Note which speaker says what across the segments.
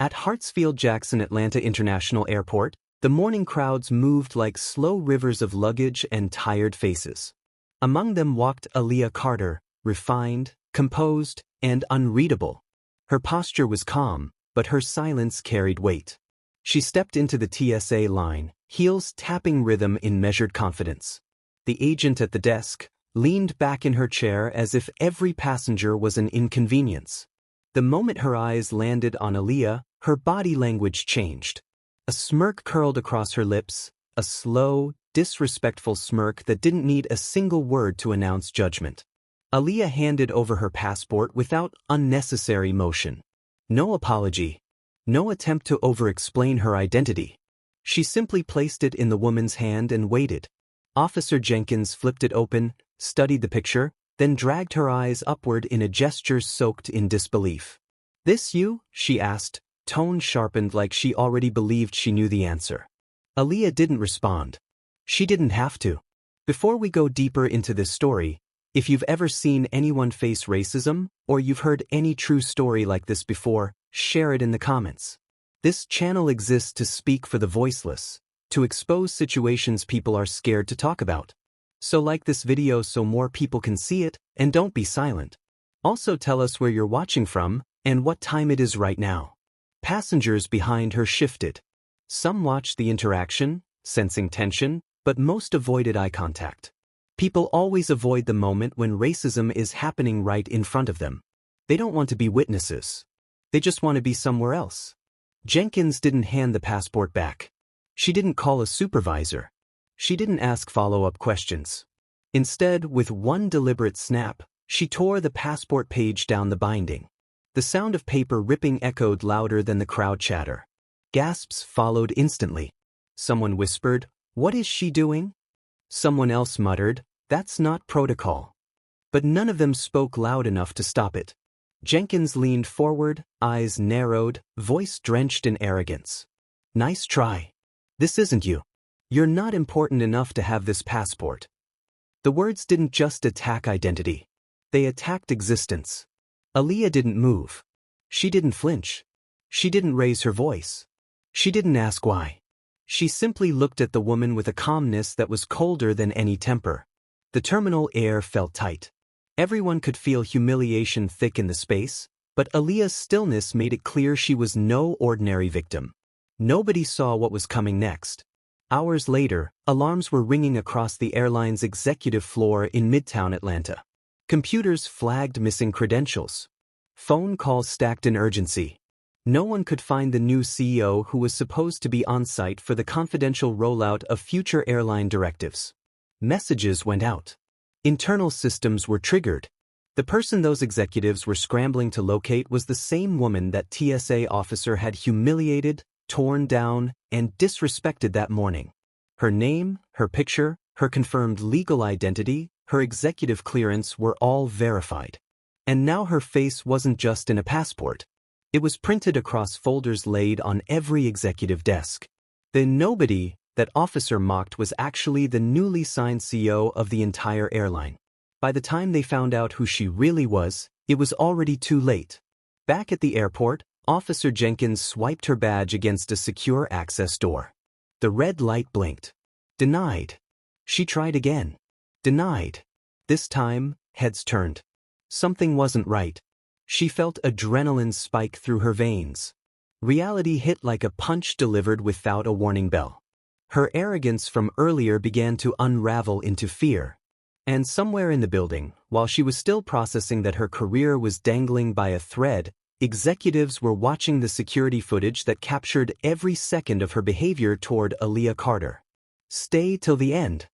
Speaker 1: At Hartsfield-Jackson Atlanta International Airport, the morning crowds moved like slow rivers of luggage and tired faces. Among them walked Aaliyah Carter, refined, composed, and unreadable. Her posture was calm, but her silence carried weight. She stepped into the TSA line, heels tapping rhythm in measured confidence. The agent at the desk leaned back in her chair as if every passenger was an inconvenience. The moment her eyes landed on Aaliyah, her body language changed. A smirk curled across her lips, a slow, disrespectful smirk that didn't need a single word to announce judgment. Aaliyah handed over her passport without unnecessary motion. No apology. No attempt to over-explain her identity. She simply placed it in the woman's hand and waited. Officer Jenkins flipped it open, studied the picture, then dragged her eyes upward in a gesture soaked in disbelief. "This you?" she asked, tone sharpened like she already believed she knew the answer. Aaliyah didn't respond. She didn't have to. Before we go deeper into this story, if you've ever seen anyone face racism, or you've heard any true story like this before, share it in the comments. This channel exists to speak for the voiceless, to expose situations people are scared to talk about. So like this video so more people can see it, and don't be silent. Also tell us where you're watching from, and what time it is right now. Passengers behind her shifted. Some watched the interaction, sensing tension, but most avoided eye contact. People always avoid the moment when racism is happening right in front of them. They don't want to be witnesses. They just want to be somewhere else. Jenkins didn't hand the passport back. She didn't call a supervisor. She didn't ask follow-up questions. Instead, with one deliberate snap, she tore the passport page down the binding. The sound of paper ripping echoed louder than the crowd chatter. Gasps followed instantly. Someone whispered, "What is she doing?" Someone else muttered, "That's not protocol." But none of them spoke loud enough to stop it. Jenkins leaned forward, eyes narrowed, voice drenched in arrogance. "Nice try. This isn't you. You're not important enough to have this passport." The words didn't just attack identity. They attacked existence. Aaliyah didn't move. She didn't flinch. She didn't raise her voice. She didn't ask why. She simply looked at the woman with a calmness that was colder than any temper. The terminal air felt tight. Everyone could feel humiliation thick in the space, but Aaliyah's stillness made it clear she was no ordinary victim. Nobody saw what was coming next. Hours later, alarms were ringing across the airline's executive floor in Midtown Atlanta. Computers flagged missing credentials. Phone calls stacked in urgency. No one could find the new CEO who was supposed to be on site for the confidential rollout of future airline directives. Messages went out. Internal systems were triggered. The person those executives were scrambling to locate was the same woman that TSA officer had humiliated, torn down, and disrespected that morning. Her name, her picture, her confirmed legal identity, her executive clearance were all verified. And now her face wasn't just in a passport. It was printed across folders laid on every executive desk. The nobody that officer mocked was actually the newly signed CEO of the entire airline. By the time they found out who she really was, it was already too late. Back at the airport, Officer Jenkins swiped her badge against a secure access door. The red light blinked. Denied. She tried again. Denied. This time, heads turned. Something wasn't right. She felt adrenaline spike through her veins. Reality hit like a punch delivered without a warning bell. Her arrogance from earlier began to unravel into fear. And somewhere in the building, while she was still processing that her career was dangling by a thread, executives were watching the security footage that captured every second of her behavior toward Aaliyah Carter. Stay till the end.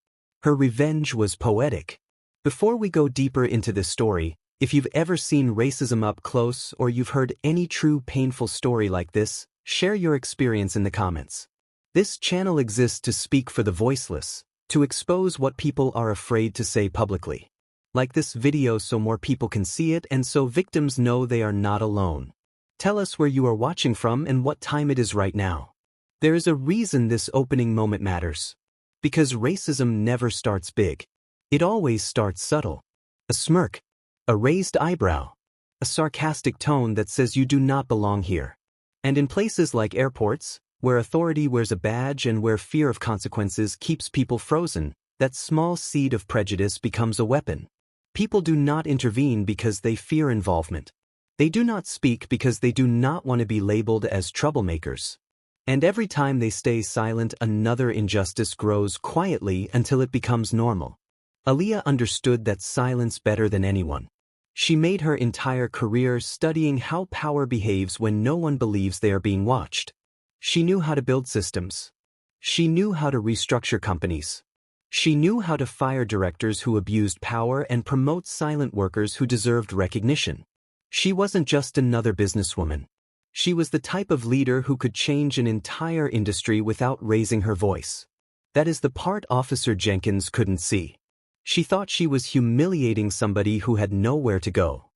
Speaker 1: Her revenge was poetic. Before we go deeper into this story, if you've ever seen racism up close or you've heard any true painful story like this, share your experience in the comments. This channel exists to speak for the voiceless, to expose what people are afraid to say publicly. Like this video so more people can see it and so victims know they are not alone. Tell us where you are watching from and what time it is right now. There is a reason this opening moment matters. Because racism never starts big. It always starts subtle. A smirk. A raised eyebrow. A sarcastic tone that says you do not belong here. And in places like airports, where authority wears a badge and where fear of consequences keeps people frozen, that small seed of prejudice becomes a weapon. People do not intervene because they fear involvement. They do not speak because they do not want to be labeled as troublemakers. And every time they stay silent, another injustice grows quietly until it becomes normal. Aaliyah understood that silence better than anyone. She made her entire career studying how power behaves when no one believes they are being watched. She knew how to build systems. She knew how to restructure companies. She knew how to fire directors who abused power and promote silent workers who deserved recognition. She wasn't just another businesswoman. She was the type of leader who could change an entire industry without raising her voice. That is the part Officer Jenkins couldn't see. She thought she was humiliating somebody who had nowhere to go.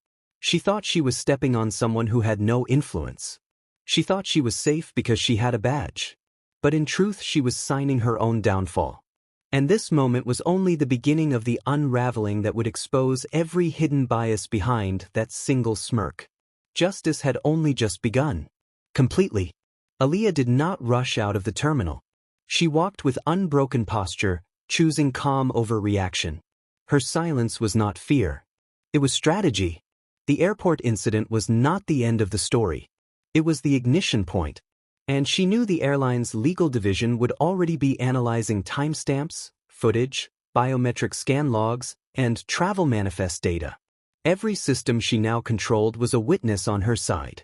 Speaker 1: She thought she was stepping on someone who had no influence. She thought she was safe because she had a badge. But in truth, she was signing her own downfall. And this moment was only the beginning of the unraveling that would expose every hidden bias behind that single smirk. Justice had only just begun. Completely. Aaliyah did not rush out of the terminal. She walked with unbroken posture, choosing calm over reaction. Her silence was not fear. It was strategy. The airport incident was not the end of the story. It was the ignition point. And she knew the airline's legal division would already be analyzing timestamps, footage, biometric scan logs, and travel manifest data. Every system she now controlled was a witness on her side.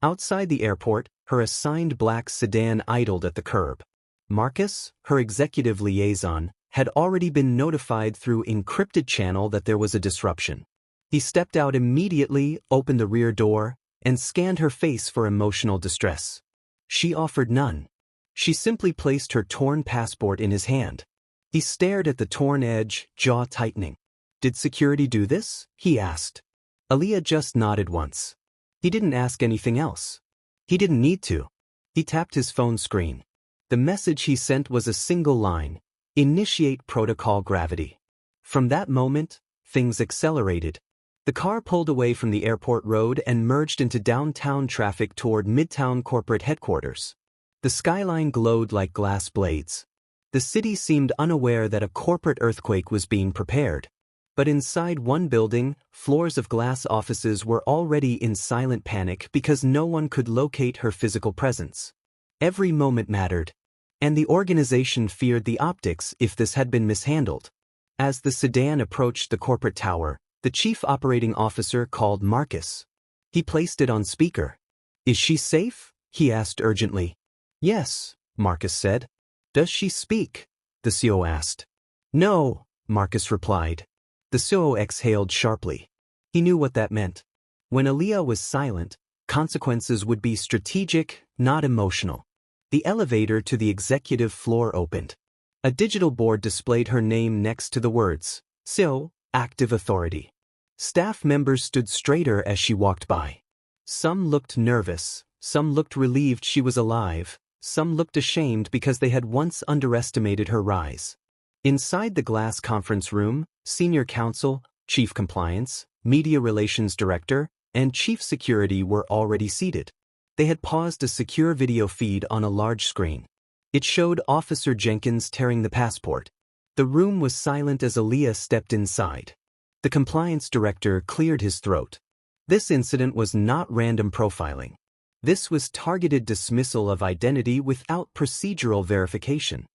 Speaker 1: Outside the airport, her assigned black sedan idled at the curb. Marcus, her executive liaison, had already been notified through encrypted channel that there was a disruption. He stepped out immediately, opened the rear door, and scanned her face for emotional distress. She offered none. She simply placed her torn passport in his hand. He stared at the torn edge, jaw tightening. "Did security do this?" he asked. Aaliyah just nodded once. He didn't ask anything else. He didn't need to. He tapped his phone screen. The message he sent was a single line: "Initiate protocol gravity." From that moment, things accelerated. The car pulled away from the airport road and merged into downtown traffic toward Midtown corporate headquarters. The skyline glowed like glass blades. The city seemed unaware that a corporate earthquake was being prepared. But inside one building, floors of glass offices were already in silent panic because no one could locate her physical presence. Every moment mattered. And the organization feared the optics if this had been mishandled. As the sedan approached the corporate tower, the chief operating officer called Marcus. He placed it on speaker. "Is she safe?" he asked urgently. "Yes," Marcus said. "Does she speak?" the CO asked. "No," Marcus replied. The CO exhaled sharply. He knew what that meant. When Aaliyah was silent, consequences would be strategic, not emotional. The elevator to the executive floor opened. A digital board displayed her name next to the words, "CO, Active Authority." Staff members stood straighter as she walked by. Some looked nervous, some looked relieved she was alive, some looked ashamed because they had once underestimated her rise. Inside the glass conference room, Senior Counsel, Chief Compliance, Media Relations Director, and Chief Security were already seated. They had paused a secure video feed on a large screen. It showed Officer Jenkins tearing the passport. The room was silent as Aaliyah stepped inside. The compliance director cleared his throat. This incident was not random profiling. This was targeted dismissal of identity without procedural verification.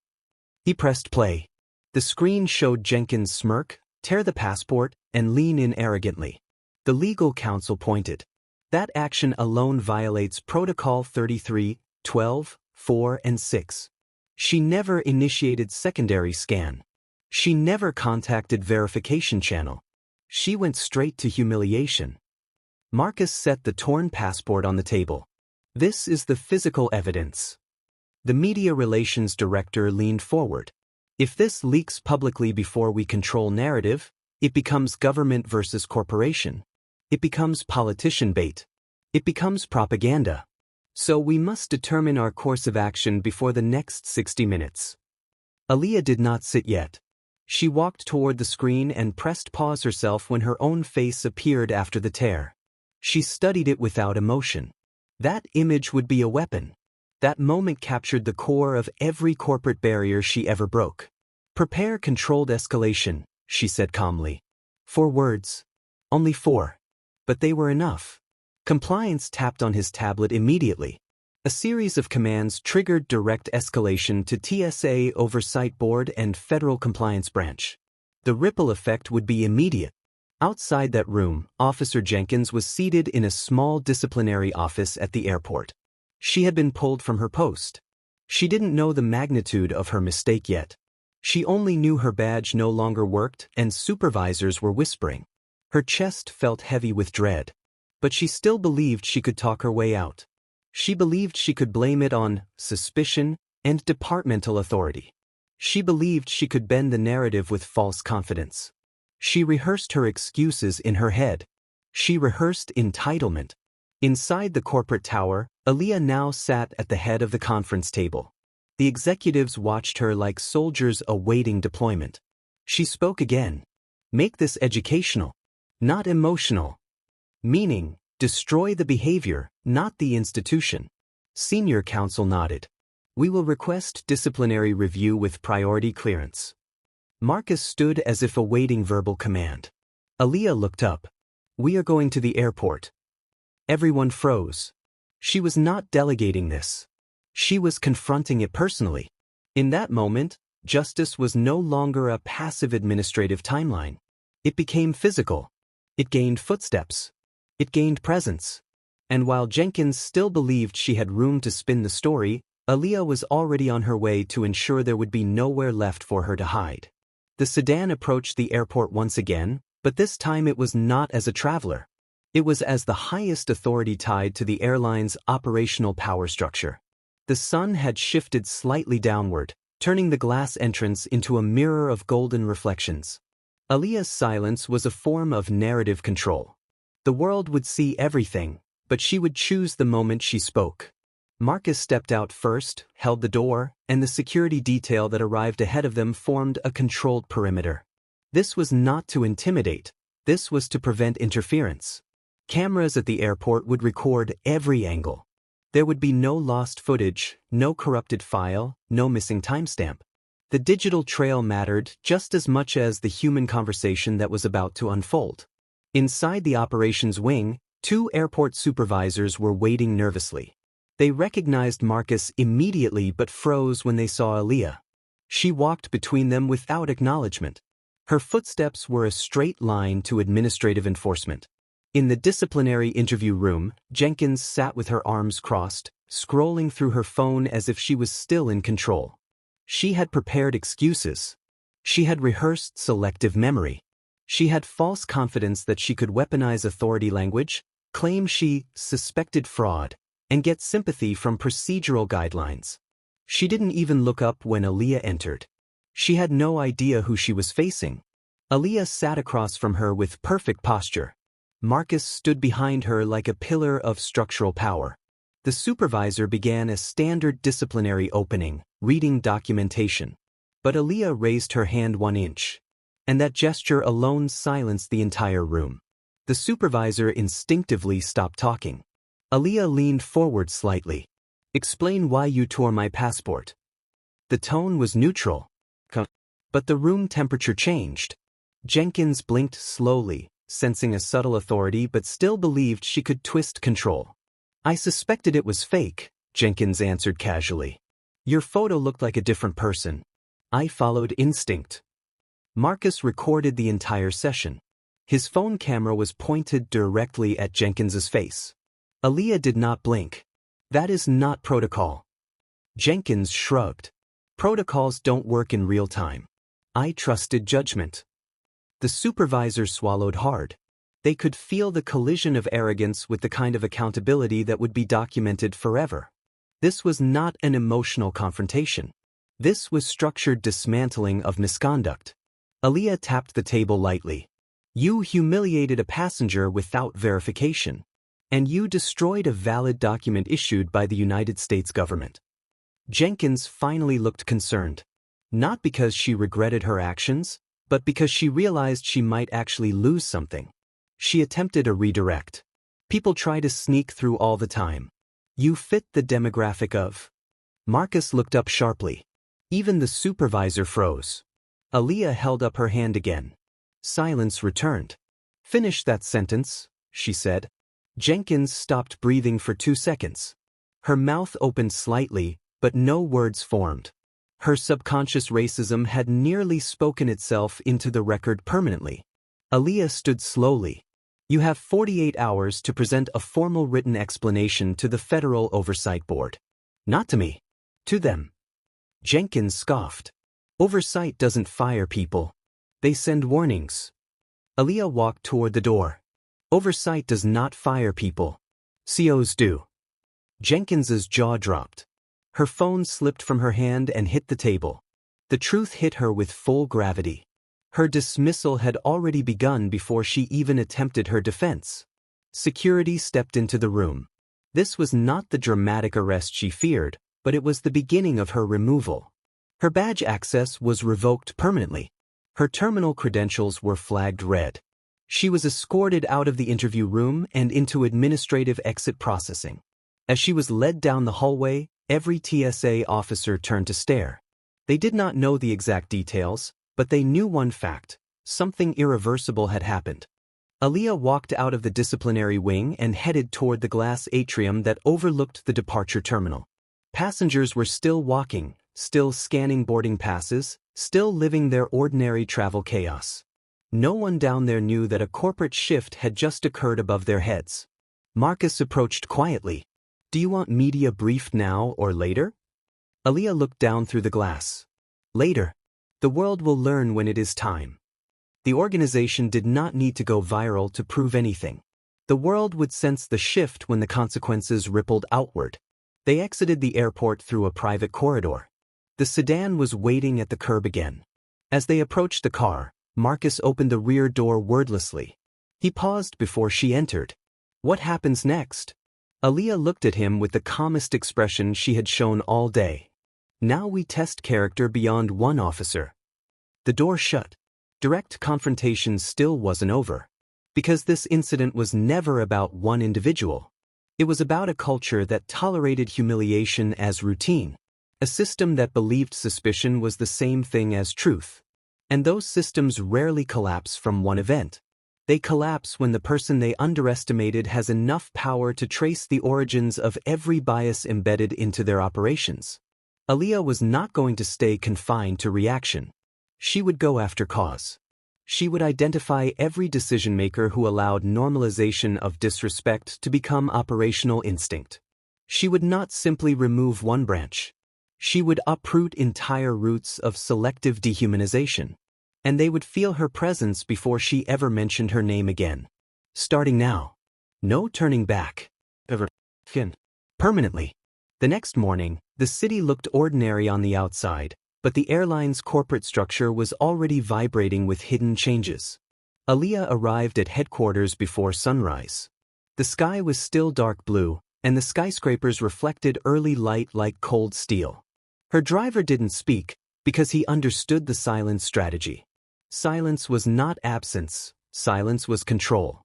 Speaker 1: He pressed play. The screen showed Jenkins smirk, tear the passport, and lean in arrogantly. The legal counsel pointed. That action alone violates Protocol 33, 12, 4, and 6. She never initiated secondary scan. She never contacted verification channel. She went straight to humiliation. Marcus set the torn passport on the table. "This is the physical evidence." The media relations director leaned forward. "If this leaks publicly before we control narrative, it becomes government versus corporation. It becomes politician bait. It becomes propaganda. So we must determine our course of action before the next 60 minutes. Aaliyah did not sit yet. She walked toward the screen and pressed pause herself when her own face appeared after the tear. She studied it without emotion. That image would be a weapon. That moment captured the core of every corporate barrier she ever broke. "Prepare controlled escalation," she said calmly. 4 words. Only 4. But they were enough. Compliance tapped on his tablet immediately. A series of commands triggered direct escalation to TSA Oversight Board and Federal Compliance Branch. The ripple effect would be immediate. Outside that room, Officer Jenkins was seated in a small disciplinary office at the airport. She had been pulled from her post. She didn't know the magnitude of her mistake yet. She only knew her badge no longer worked and supervisors were whispering. Her chest felt heavy with dread. But she still believed she could talk her way out. She believed she could blame it on suspicion and departmental authority. She believed she could bend the narrative with false confidence. She rehearsed her excuses in her head. She rehearsed entitlement. Inside the corporate tower, Aaliyah now sat at the head of the conference table. The executives watched her like soldiers awaiting deployment. She spoke again. "Make this educational, not emotional." Meaning, destroy the behavior, not the institution. Senior counsel nodded. "We will request disciplinary review with priority clearance." Marcus stood as if awaiting verbal command. Aaliyah looked up. "We are going to the airport." Everyone froze. She was not delegating this. She was confronting it personally. In that moment, justice was no longer a passive administrative timeline. It became physical. It gained footsteps. It gained presence. And while Jenkins still believed she had room to spin the story, Aaliyah was already on her way to ensure there would be nowhere left for her to hide. The sedan approached the airport once again, but this time it was not as a traveler. It was as the highest authority tied to the airline's operational power structure. The sun had shifted slightly downward, turning the glass entrance into a mirror of golden reflections. Aaliyah's silence was a form of narrative control. The world would see everything, but she would choose the moment she spoke. Marcus stepped out first, held the door, and the security detail that arrived ahead of them formed a controlled perimeter. This was not to intimidate. This was to prevent interference. Cameras at the airport would record every angle. There would be no lost footage, no corrupted file, no missing timestamp. The digital trail mattered just as much as the human conversation that was about to unfold. Inside the operations wing, 2 airport supervisors were waiting nervously. They recognized Marcus immediately but froze when they saw Aaliyah. She walked between them without acknowledgement. Her footsteps were a straight line to administrative enforcement. In the disciplinary interview room, Jenkins sat with her arms crossed, scrolling through her phone as if she was still in control. She had prepared excuses. She had rehearsed selective memory. She had false confidence that she could weaponize authority language, claim she suspected fraud, and get sympathy from procedural guidelines. She didn't even look up when Aaliyah entered. She had no idea who she was facing. Aaliyah sat across from her with perfect posture. Marcus stood behind her like a pillar of structural power. The supervisor began a standard disciplinary opening, reading documentation. But Aaliyah raised her hand 1 inch. And that gesture alone silenced the entire room. The supervisor instinctively stopped talking. Aaliyah leaned forward slightly. "Explain why you tore my passport." The tone was neutral. But the room temperature changed. Jenkins blinked slowly, sensing a subtle authority but still believed she could twist control. "I suspected it was fake," Jenkins answered casually. "Your photo looked like a different person. I followed instinct." Marcus recorded the entire session. His phone camera was pointed directly at Jenkins's face. Aaliyah did not blink. "That is not protocol." Jenkins shrugged. "Protocols don't work in real time. I trusted judgment." The supervisor swallowed hard. They could feel the collision of arrogance with the kind of accountability that would be documented forever. This was not an emotional confrontation. This was structured dismantling of misconduct. Aaliyah tapped the table lightly. "You humiliated a passenger without verification. And you destroyed a valid document issued by the United States government." Jenkins finally looked concerned. Not because she regretted her actions, but because she realized she might actually lose something. She attempted a redirect. "People try to sneak through all the time. You fit the demographic of. Marcus looked up sharply. Even the supervisor froze. Aaliyah held up her hand again. Silence returned. Finish that sentence, she said. Jenkins stopped breathing for 2 seconds. Her mouth opened slightly, but no words formed. Her subconscious racism had nearly spoken itself into the record permanently. Aaliyah stood slowly. You have 48 hours to present a formal written explanation to the Federal Oversight Board. Not to me. To them. Jenkins scoffed. Oversight doesn't fire people. They send warnings. Aaliyah walked toward the door. Oversight does not fire people. COs do. Jenkins's jaw dropped. Her phone slipped from her hand and hit the table. The truth hit her with full gravity. Her dismissal had already begun before she even attempted her defense. Security stepped into the room. This was not the dramatic arrest she feared, but it was the beginning of her removal. Her badge access was revoked permanently. Her terminal credentials were flagged red. She was escorted out of the interview room and into administrative exit processing. As she was led down the hallway, every TSA officer turned to stare. They did not know the exact details, but they knew one fact: something irreversible had happened. Aaliyah walked out of the disciplinary wing and headed toward the glass atrium that overlooked the departure terminal. Passengers were still walking, still scanning boarding passes, still living their ordinary travel chaos. No one down there knew that a corporate shift had just occurred above their heads. Marcus approached quietly. Do you want media briefed now or later? Aaliyah looked down through the glass. Later. The world will learn when it is time. The organization did not need to go viral to prove anything. The world would sense the shift when the consequences rippled outward. They exited the airport through a private corridor. The sedan was waiting at the curb again. As they approached the car, Marcus opened the rear door wordlessly. He paused before she entered. What happens next? Aaliyah looked at him with the calmest expression she had shown all day. Now we test character beyond one officer. The door shut. Direct confrontation still wasn't over. Because this incident was never about one individual. It was about a culture that tolerated humiliation as routine. A system that believed suspicion was the same thing as truth. And those systems rarely collapse from one event. They collapse when the person they underestimated has enough power to trace the origins of every bias embedded into their operations. Aaliyah was not going to stay confined to reaction. She would go after cause. She would identify every decision-maker who allowed normalization of disrespect to become operational instinct. She would not simply remove one branch. She would uproot entire roots of selective dehumanization. And they would feel her presence before she ever mentioned her name again. Starting now. No turning back. Ever. Permanently. The next morning, the city looked ordinary on the outside, but the airline's corporate structure was already vibrating with hidden changes. Aaliyah arrived at headquarters before sunrise. The sky was still dark blue, and the skyscrapers reflected early light like cold steel. Her driver didn't speak, because he understood the silence strategy. Silence was not absence, silence was control.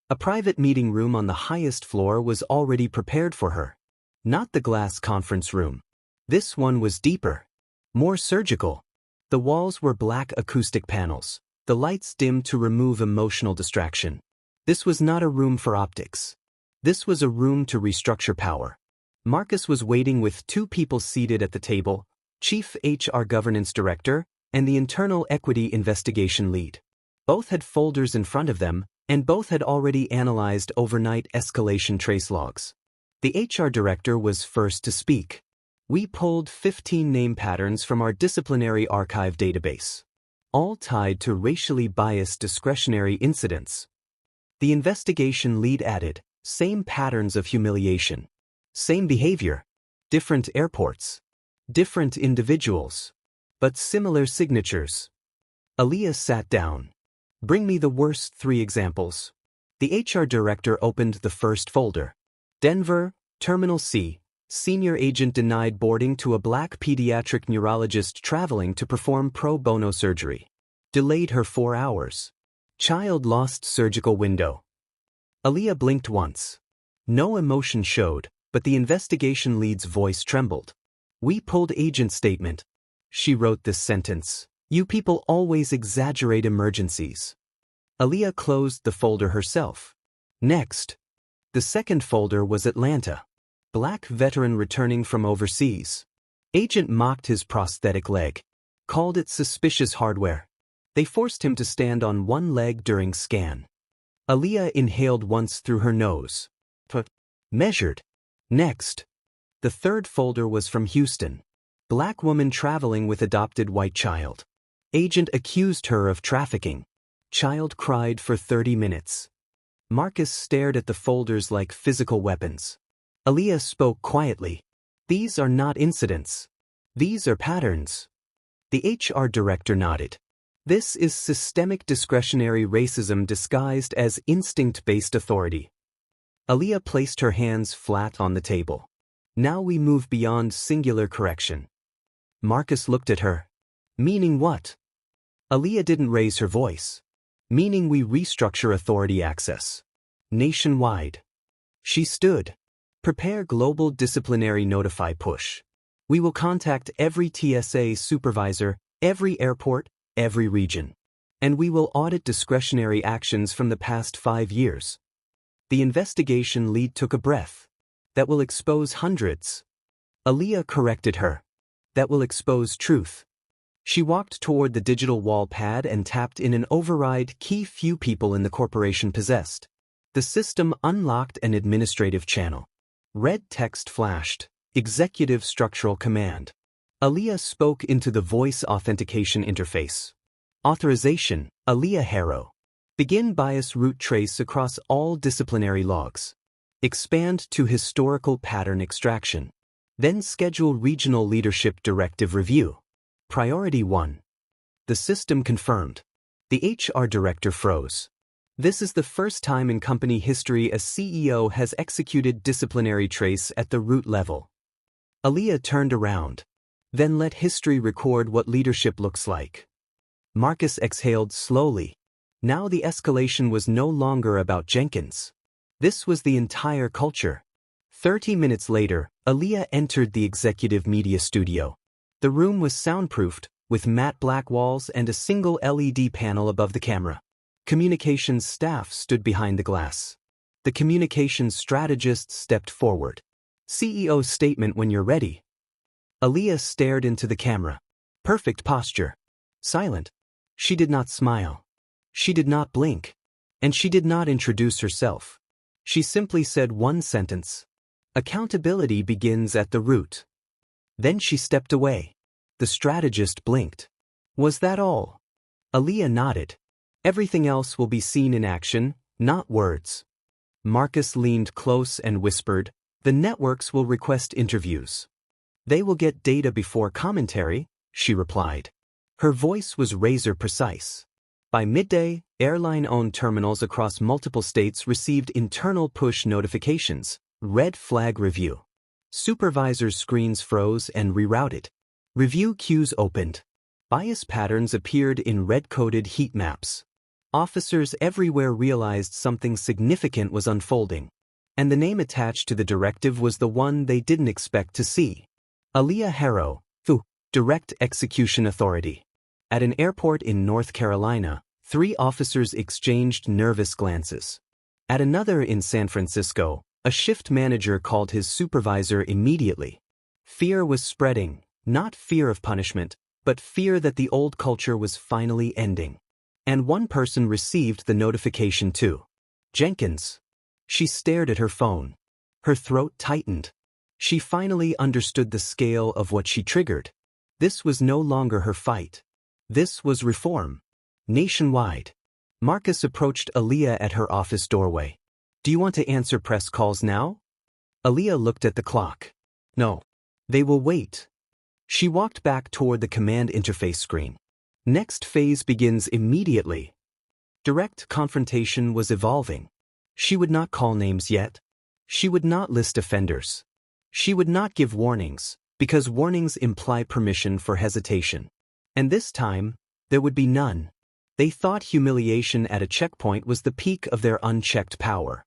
Speaker 1: A private meeting room on the highest floor was already prepared for her. Not the glass conference room. This one was deeper. More surgical. The walls were black acoustic panels, the lights dimmed to remove emotional distraction. This was not a room for optics. This was a room to restructure power. Marcus was waiting with 2 people seated at the table, Chief HR Governance Director and the Internal Equity Investigation Lead. Both had folders in front of them, and both had already analyzed overnight escalation trace logs. The HR Director was first to speak. We pulled 15 name patterns from our disciplinary archive database, all tied to racially biased discretionary incidents. The investigation lead added, same patterns of humiliation, same behavior, different airports, different individuals, but similar signatures. Aaliyah sat down. Bring me the worst 3 examples. The HR Director opened the first folder. Denver, Terminal C. Senior agent denied boarding to a black pediatric neurologist traveling to perform pro bono surgery. Delayed her 4 hours. Child lost surgical window. Aaliyah blinked once. No emotion showed, but the investigation lead's voice trembled. "We pulled agent statement." She wrote this sentence. "You people always exaggerate emergencies." Aaliyah closed the folder herself. Next. The second folder was Atlanta. Black veteran returning from overseas. Agent mocked his prosthetic leg. Called it suspicious hardware. They forced him to stand on one leg during scan. Aaliyah inhaled once through her nose. Measured. Next. The third folder was from Houston. Black woman traveling with adopted white child. Agent accused her of trafficking. Child cried for 30 minutes. Marcus stared at the folders like physical weapons. Aaliyah spoke quietly. "These are not incidents. These are patterns." The HR director nodded. "This is systemic discretionary racism disguised as instinct-based authority." Aaliyah placed her hands flat on the table. "Now we move beyond singular correction." Marcus looked at her. "Meaning what?" Aaliyah didn't raise her voice. "Meaning we restructure authority access. Nationwide." She stood. "Prepare global disciplinary notify push. We will contact every TSA supervisor, every airport, every region. And we will audit discretionary actions from the past 5 years." The investigation lead took a breath. "That will expose hundreds." Aaliyah corrected her. "That will expose truth." She walked toward the digital wall pad and tapped in an override key few people in the corporation possessed. The system unlocked an administrative channel. Red text flashed. Executive Structural Command. Aaliyah spoke into the voice authentication interface. Authorization, Aaliyah Harrow. Begin bias root trace across all disciplinary logs. Expand to historical pattern extraction. Then schedule regional leadership directive review. Priority 1. The system confirmed. The HR director froze. This is the first time in company history a CEO has executed disciplinary trace at the root level. Aaliyah turned around. "Then let history record what leadership looks like." Marcus exhaled slowly. Now the escalation was no longer about Jenkins. This was the entire culture. 30 minutes later, Aaliyah entered the executive media studio. The room was soundproofed, with matte black walls and a single LED panel above the camera. Communications staff stood behind the glass. The communications strategist stepped forward. "CEO statement when you're ready." Aaliyah stared into the camera. Perfect posture. Silent. She did not smile. She did not blink. And she did not introduce herself. She simply said one sentence. "Accountability begins at the root." Then she stepped away. The strategist blinked. "Was that all?" Aaliyah nodded. "Everything else will be seen in action, not words." Marcus leaned close and whispered, "The networks will request interviews." "They will get data before commentary," she replied. Her voice was razor precise. By midday, airline-owned terminals across multiple states received internal push notifications. Red flag review. Supervisors' screens froze and rerouted. Review queues opened. Bias patterns appeared in red-coded heat maps. Officers everywhere realized something significant was unfolding. And the name attached to the directive was the one they didn't expect to see. Aaliyah Harrow, Direct Execution Authority. At an airport in North Carolina, 3 officers exchanged nervous glances. At another in San Francisco, a shift manager called his supervisor immediately. Fear was spreading, not fear of punishment, but fear that the old culture was finally ending. And one person received the notification too. Jenkins. She stared at her phone. Her throat tightened. She finally understood the scale of what she triggered. This was no longer her fight. This was reform. Nationwide. Marcus approached Aaliyah at her office doorway. "Do you want to answer press calls now?" Aaliyah looked at the clock. "No. They will wait." She walked back toward the command interface screen. Next phase begins immediately. Direct confrontation was evolving. She would not call names yet. She would not list offenders. She would not give warnings, because warnings imply permission for hesitation. And this time, there would be none. They thought humiliation at a checkpoint was the peak of their unchecked power.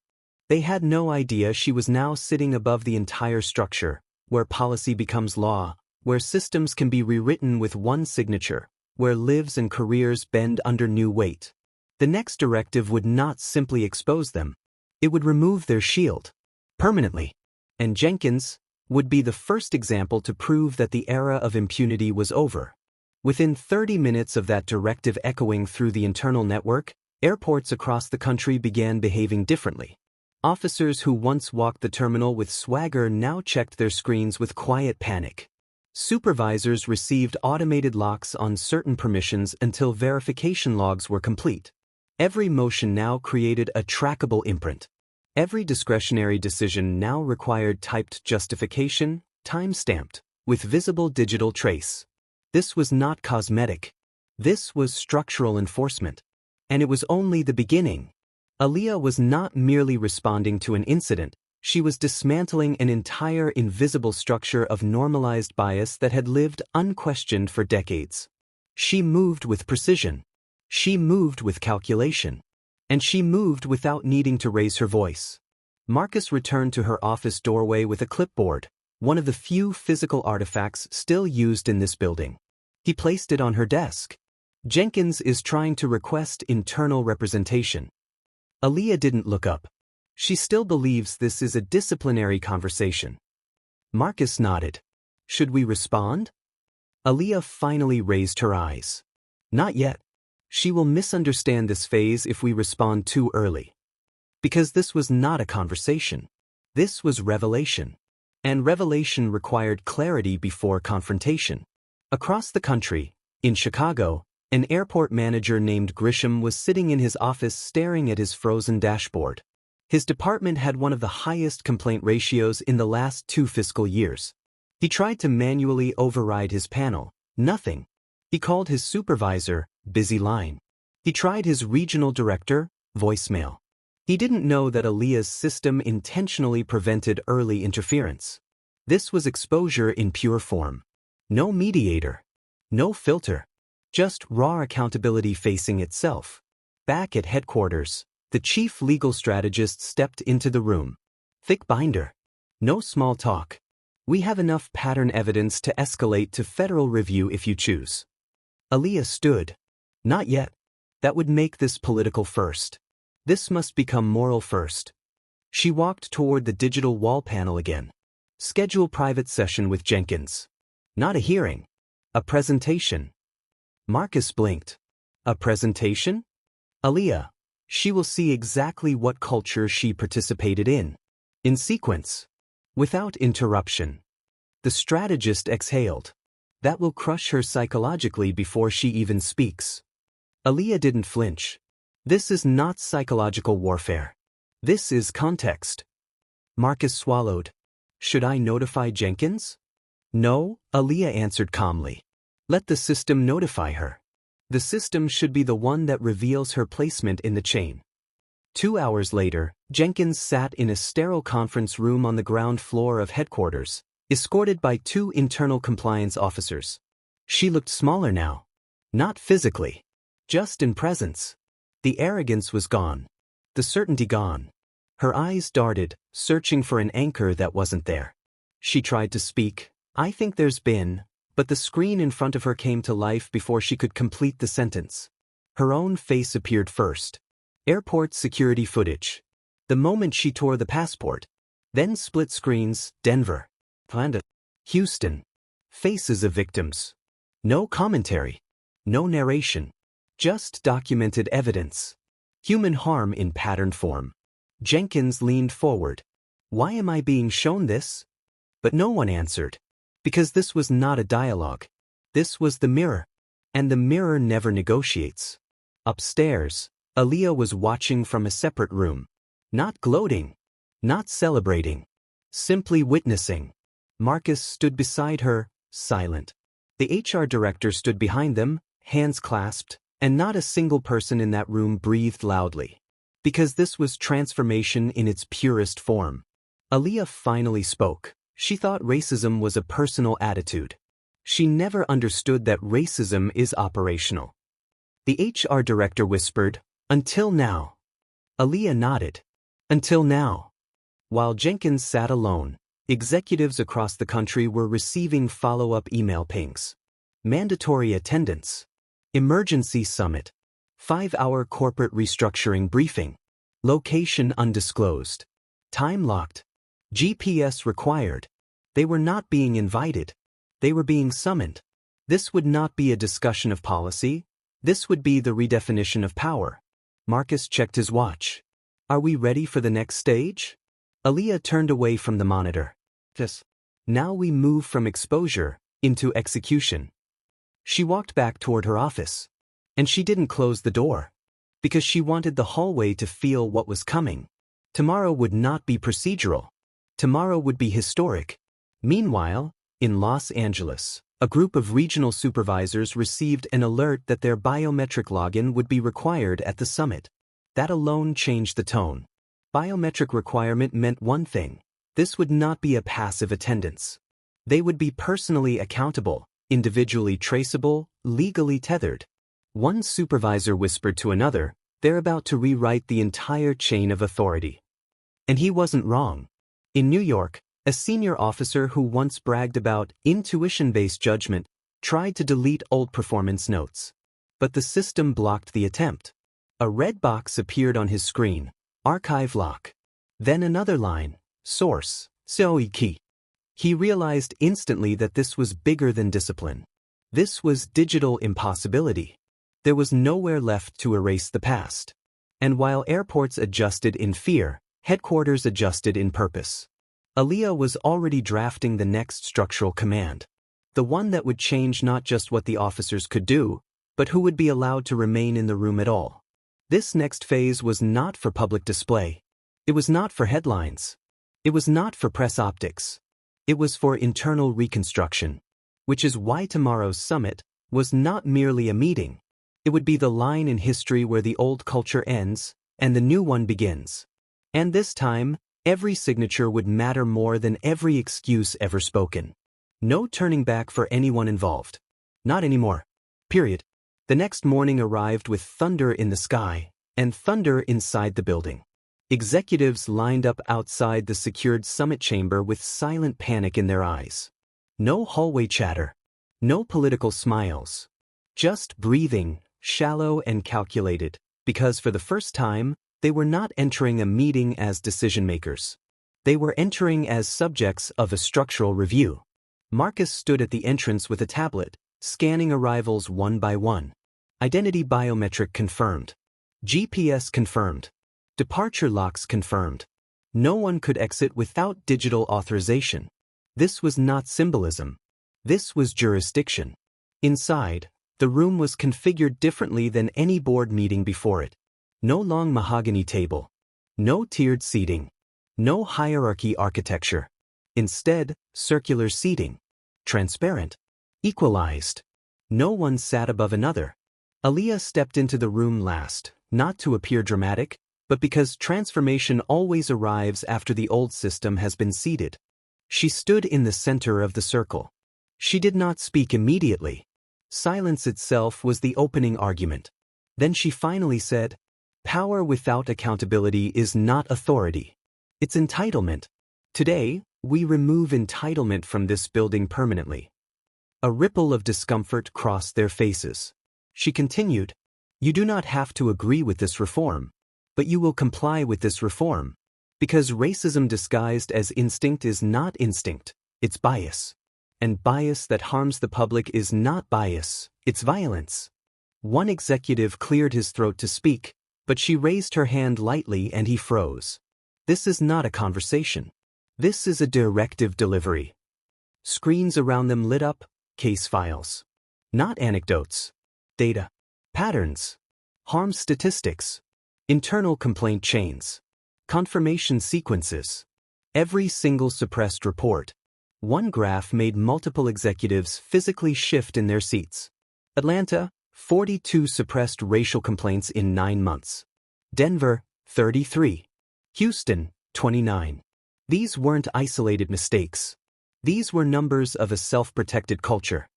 Speaker 1: They had no idea she was now sitting above the entire structure, where policy becomes law, where systems can be rewritten with one signature, where lives and careers bend under new weight. The next directive would not simply expose them. It would remove their shield. Permanently. And Jenkins would be the first example to prove that the era of impunity was over. Within 30 minutes of that directive echoing through the internal network, airports across the country began behaving differently. Officers who once walked the terminal with swagger now checked their screens with quiet panic. Supervisors received automated locks on certain permissions until verification logs were complete. Every motion now created a trackable imprint. Every discretionary decision now required typed justification, time-stamped, with visible digital trace. This was not cosmetic. This was structural enforcement. And it was only the beginning. Aaliyah was not merely responding to an incident, she was dismantling an entire invisible structure of normalized bias that had lived unquestioned for decades. She moved with precision. She moved with calculation. And she moved without needing to raise her voice. Marcus returned to her office doorway with a clipboard, one of the few physical artifacts still used in this building. He placed it on her desk. Jenkins is trying to request internal representation. Aaliyah didn't look up. She still believes this is a disciplinary conversation. Marcus nodded. Should we respond? Aaliyah finally raised her eyes. Not yet. She will misunderstand this phase if we respond too early. Because this was not a conversation. This was revelation. And revelation required clarity before confrontation. Across the country, in Chicago, an airport manager named Grisham was sitting in his office staring at his frozen dashboard. His department had one of the highest complaint ratios in the last 2 fiscal years. He tried to manually override his panel. Nothing. He called his supervisor, busy line. He tried his regional director, voicemail. He didn't know that Aaliyah's system intentionally prevented early interference. This was exposure in pure form. No mediator. No filter. Just raw accountability facing itself. Back at headquarters, the chief legal strategist stepped into the room. Thick binder. No small talk. We have enough pattern evidence to escalate to federal review if you choose. Aaliyah stood. Not yet. That would make this political first. This must become moral first. She walked toward the digital wall panel again. Schedule private session with Jenkins. Not a hearing. A presentation. Marcus blinked. A presentation? Aaliyah. She will see exactly what culture she participated in. In sequence. Without interruption. The strategist exhaled. That will crush her psychologically before she even speaks. Aaliyah didn't flinch. This is not psychological warfare. This is context. Marcus swallowed. Should I notify Jenkins? No, Aaliyah answered calmly. Let the system notify her. The system should be the one that reveals her placement in the chain. 2 hours later, Jenkins sat in a sterile conference room on the ground floor of headquarters, escorted by 2 internal compliance officers. She looked smaller now. Not physically. Just in presence. The arrogance was gone. The certainty gone. Her eyes darted, searching for an anchor that wasn't there. She tried to speak. I think there's been, but the screen in front of her came to life before she could complete the sentence. Her own face appeared first. Airport security footage. The moment she tore the passport. Then split screens, Denver. Atlanta. Houston. Faces of victims. No commentary. No narration. Just documented evidence. Human harm in patterned form. Jenkins leaned forward. Why am I being shown this? But no one answered. Because this was not a dialogue. This was the mirror. And the mirror never negotiates. Upstairs, Aaliyah was watching from a separate room. Not gloating. Not celebrating. Simply witnessing. Marcus stood beside her, silent. The HR director stood behind them, hands clasped, and not a single person in that room breathed loudly. Because this was transformation in its purest form. Aaliyah finally spoke. She thought racism was a personal attitude. She never understood that racism is operational. The HR director whispered, until now. Aaliyah nodded. Until now. While Jenkins sat alone, executives across the country were receiving follow-up email pings. Mandatory attendance. Emergency summit. 5-hour corporate restructuring briefing. Location undisclosed. Time locked. GPS required. They were not being invited. They were being summoned. This would not be a discussion of policy. This would be the redefinition of power. Marcus checked his watch. Are we ready for the next stage? Aaliyah turned away from the monitor. Now we move from exposure into execution. She walked back toward her office. And she didn't close the door. Because she wanted the hallway to feel what was coming. Tomorrow would not be procedural. Tomorrow would be historic. Meanwhile, in Los Angeles, a group of regional supervisors received an alert that their biometric login would be required at the summit. That alone changed the tone. Biometric requirement meant one thing. This would not be a passive attendance. They would be personally accountable, individually traceable, legally tethered. One supervisor whispered to another, they're about to rewrite the entire chain of authority. And he wasn't wrong. In New York, a senior officer who once bragged about intuition-based judgment tried to delete old performance notes. But the system blocked the attempt. A red box appeared on his screen, archive lock. Then another line, source, Soiki. He realized instantly that this was bigger than discipline. This was digital impossibility. There was nowhere left to erase the past. And while airports adjusted in fear, headquarters adjusted in purpose. Aaliyah was already drafting the next structural command. The one that would change not just what the officers could do, but who would be allowed to remain in the room at all. This next phase was not for public display. It was not for headlines. It was not for press optics. It was for internal reconstruction. Which is why tomorrow's summit was not merely a meeting. It would be the line in history where the old culture ends and the new one begins. And this time, every signature would matter more than every excuse ever spoken. No turning back for anyone involved. Not anymore. Period. The next morning arrived with thunder in the sky and thunder inside the building. Executives lined up outside the secured summit chamber with silent panic in their eyes. No hallway chatter. No political smiles. Just breathing, shallow and calculated, because for the first time, they were not entering a meeting as decision-makers. They were entering as subjects of a structural review. Marcus stood at the entrance with a tablet, scanning arrivals one by one. Identity biometric confirmed. GPS confirmed. Departure locks confirmed. No one could exit without digital authorization. This was not symbolism. This was jurisdiction. Inside, the room was configured differently than any board meeting before it. No long mahogany table. No tiered seating. No hierarchy architecture. Instead, circular seating. Transparent. Equalized. No one sat above another. Aaliyah stepped into the room last, not to appear dramatic, but because transformation always arrives after the old system has been seated. She stood in the center of the circle. She did not speak immediately. Silence itself was the opening argument. Then she finally said, "Power without accountability is not authority. It's entitlement. Today, we remove entitlement from this building permanently." A ripple of discomfort crossed their faces. She continued, "You do not have to agree with this reform, but you will comply with this reform. Because racism disguised as instinct is not instinct, it's bias. And bias that harms the public is not bias, it's violence." One executive cleared his throat to speak, but she raised her hand lightly and he froze. This is not a conversation. This is a directive delivery. Screens around them lit up, case files. Not anecdotes. Data. Patterns. Harm statistics. Internal complaint chains. Confirmation sequences. Every single suppressed report. One graph made multiple executives physically shift in their seats. Atlanta, 42 suppressed racial complaints in 9 months. Denver, 33. Houston, 29. These weren't isolated mistakes. These were numbers of a self-protected culture.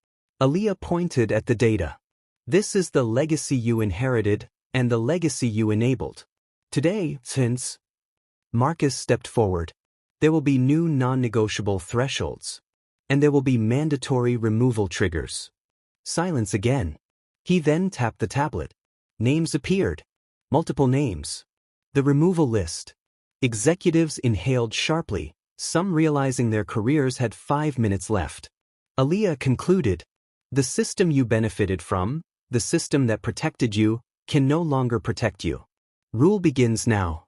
Speaker 1: Aaliyah pointed at the data. This is the legacy you inherited and the legacy you enabled. Today, since Marcus stepped forward. There will be new non-negotiable thresholds. And there will be mandatory removal triggers. Silence again. He then tapped the tablet. Names appeared. Multiple names. The removal list. Executives inhaled sharply, some realizing their careers had 5 minutes left. Aaliyah concluded. The system you benefited from, the system that protected you, can no longer protect you. Rule begins now.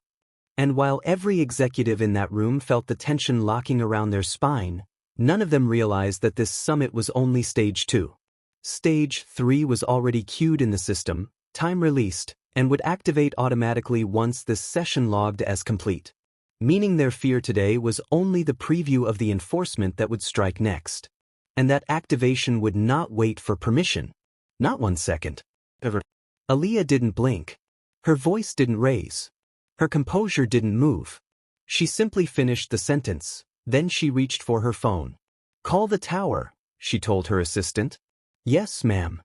Speaker 1: And while every executive in that room felt the tension locking around their spine, none of them realized that this summit was only stage 2. Stage 3 was already queued in the system, time released, and would activate automatically once this session logged as complete. Meaning their fear today was only the preview of the enforcement that would strike next. And that activation would not wait for permission. Not 1 second. Aaliyah didn't blink. Her voice didn't raise. Her composure didn't move. She simply finished the sentence. Then she reached for her phone. Call the tower, she told her assistant. Yes, ma'am.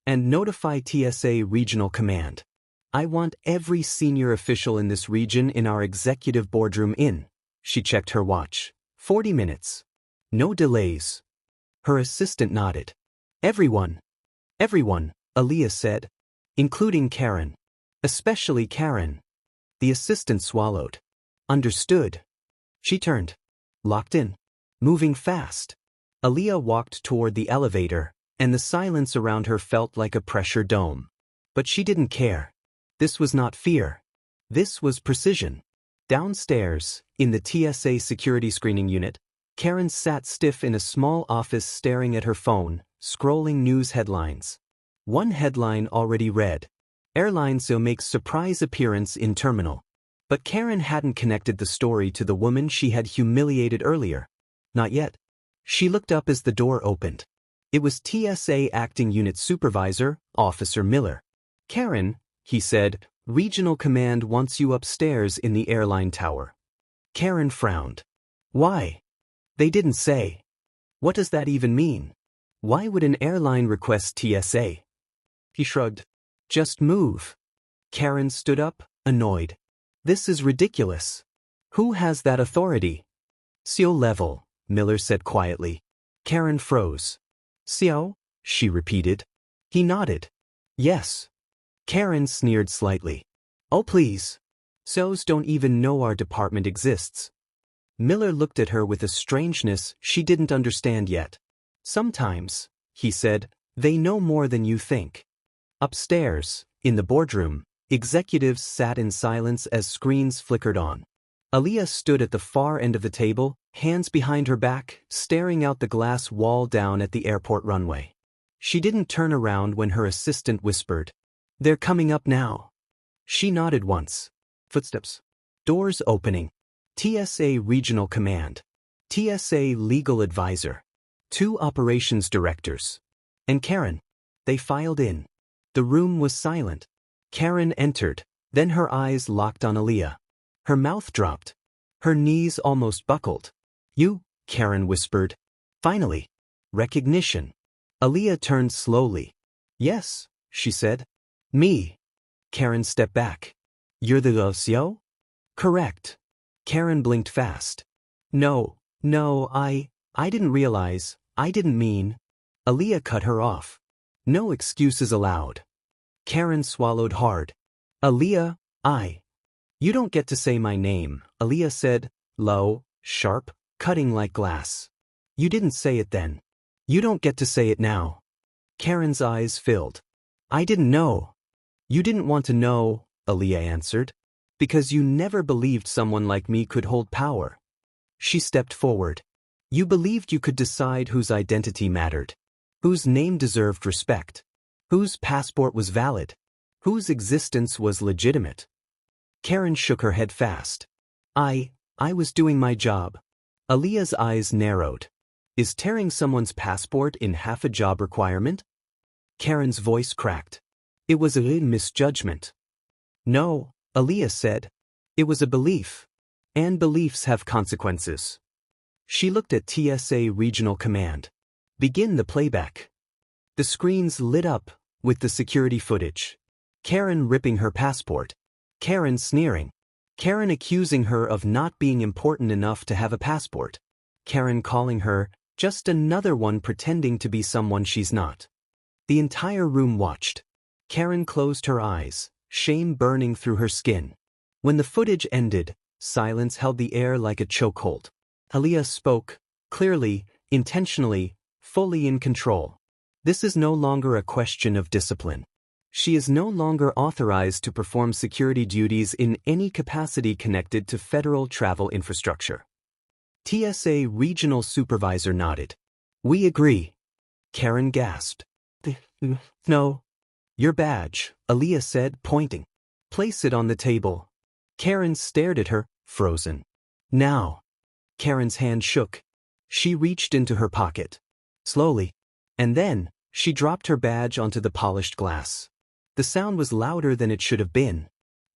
Speaker 1: And notify TSA Regional Command. I want every senior official in this region in our executive boardroom in. She checked her watch. 40 minutes. No delays. Her assistant nodded. Everyone. Everyone, Aaliyah said. Including Karen. Especially Karen. The assistant swallowed. Understood. She turned. Locked in. Moving fast. Aaliyah walked toward the elevator, and the silence around her felt like a pressure dome. But she didn't care. This was not fear. This was precision. Downstairs, in the TSA security screening unit, Karen sat stiff in a small office staring at her phone, scrolling news headlines. One headline already read, Airline makes surprise appearance in terminal. But Karen hadn't connected the story to the woman she had humiliated earlier. Not yet. She looked up as the door opened. It was TSA Acting Unit Supervisor, Officer Miller. Karen, he said, Regional Command wants you upstairs in the airline tower. Karen frowned. Why? They didn't say. What does that even mean? Why would an airline request TSA? He shrugged. Just move. Karen stood up, annoyed. This is ridiculous. Who has that authority? CO level, Miller said quietly. Karen froze. CO? She repeated. He nodded. Yes. Karen sneered slightly. Oh please. COs don't even know our department exists. Miller looked at her with a strangeness she didn't understand yet. Sometimes, he said, they know more than you think. Upstairs, in the boardroom, executives sat in silence as screens flickered on. Aaliyah stood at the far end of the table, hands behind her back, staring out the glass wall down at the airport runway. She didn't turn around when her assistant whispered, They're coming up now. She nodded once. Footsteps. Doors opening. TSA Regional Command. TSA Legal Advisor. 2 operations directors. And Karen. They filed in. The room was silent. Karen entered, then her eyes locked on Aaliyah. Her mouth dropped. Her knees almost buckled. You, Karen whispered. Finally. Recognition. Aaliyah turned slowly. Yes, she said. Me. Karen stepped back. You're the CEO? Correct. Karen blinked fast. No, I didn't realize, I didn't mean. Aaliyah cut her off. No excuses allowed. Karen swallowed hard. Aaliyah, You don't get to say my name, Aaliyah said, low, sharp, cutting like glass. You didn't say it then. You don't get to say it now. Karen's eyes filled. I didn't know. You didn't want to know, Aaliyah answered. Because you never believed someone like me could hold power. She stepped forward. You believed you could decide whose identity mattered. Whose name deserved respect. Whose passport was valid. Whose existence was legitimate. Karen shook her head fast. I was doing my job. Aaliyah's eyes narrowed. Is tearing someone's passport in half a job requirement? Karen's voice cracked. It was a misjudgment. No, Aaliyah said. It was a belief. And beliefs have consequences. She looked at TSA Regional Command. Begin the playback. The screens lit up with the security footage. Karen ripping her passport. Karen sneering. Karen accusing her of not being important enough to have a passport. Karen calling her just another one pretending to be someone she's not. The entire room watched. Karen closed her eyes, shame burning through her skin. When the footage ended, silence held the air like a chokehold. Aaliyah spoke, clearly, intentionally, fully in control. This is no longer a question of discipline. She is no longer authorized to perform security duties in any capacity connected to federal travel infrastructure. TSA regional supervisor nodded. We agree. Karen gasped. No. Your badge, Aaliyah said, pointing. Place it on the table. Karen stared at her, frozen. Now. Karen's hand shook. She reached into her pocket. Slowly. And then, she dropped her badge onto the polished glass. The sound was louder than it should have been.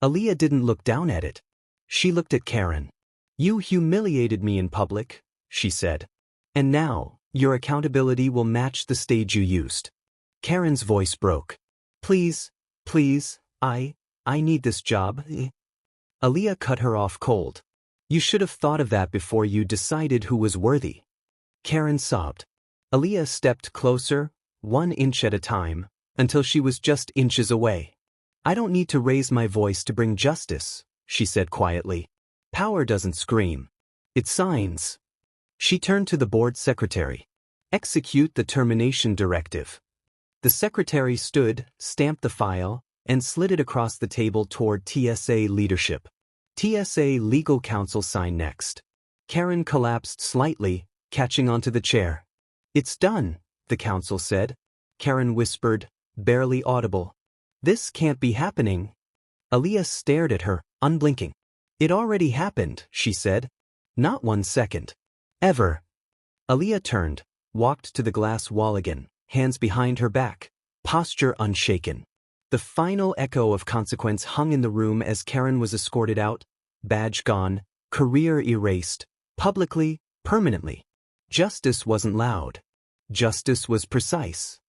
Speaker 1: Aaliyah didn't look down at it. She looked at Karen. You humiliated me in public, she said. And now, your accountability will match the stage you used. Karen's voice broke. Please, I need this job. Aaliyah cut her off cold. You should have thought of that before you decided who was worthy. Karen sobbed. Aaliyah stepped closer, 1 inch at a time, until she was just inches away. I don't need to raise my voice to bring justice, she said quietly. Power doesn't scream. It signs. She turned to the board secretary. Execute the termination directive. The secretary stood, stamped the file, and slid it across the table toward TSA leadership. TSA legal counsel signed next. Karen collapsed slightly, catching onto the chair. It's done, the counsel said. Karen whispered, barely audible. This can't be happening. Aaliyah stared at her, unblinking. It already happened, she said. Not 1 second. Ever. Aaliyah turned, walked to the glass wall again, hands behind her back, posture unshaken. The final echo of consequence hung in the room as Karen was escorted out, badge gone, career erased, publicly, permanently. Justice wasn't loud. Justice was precise.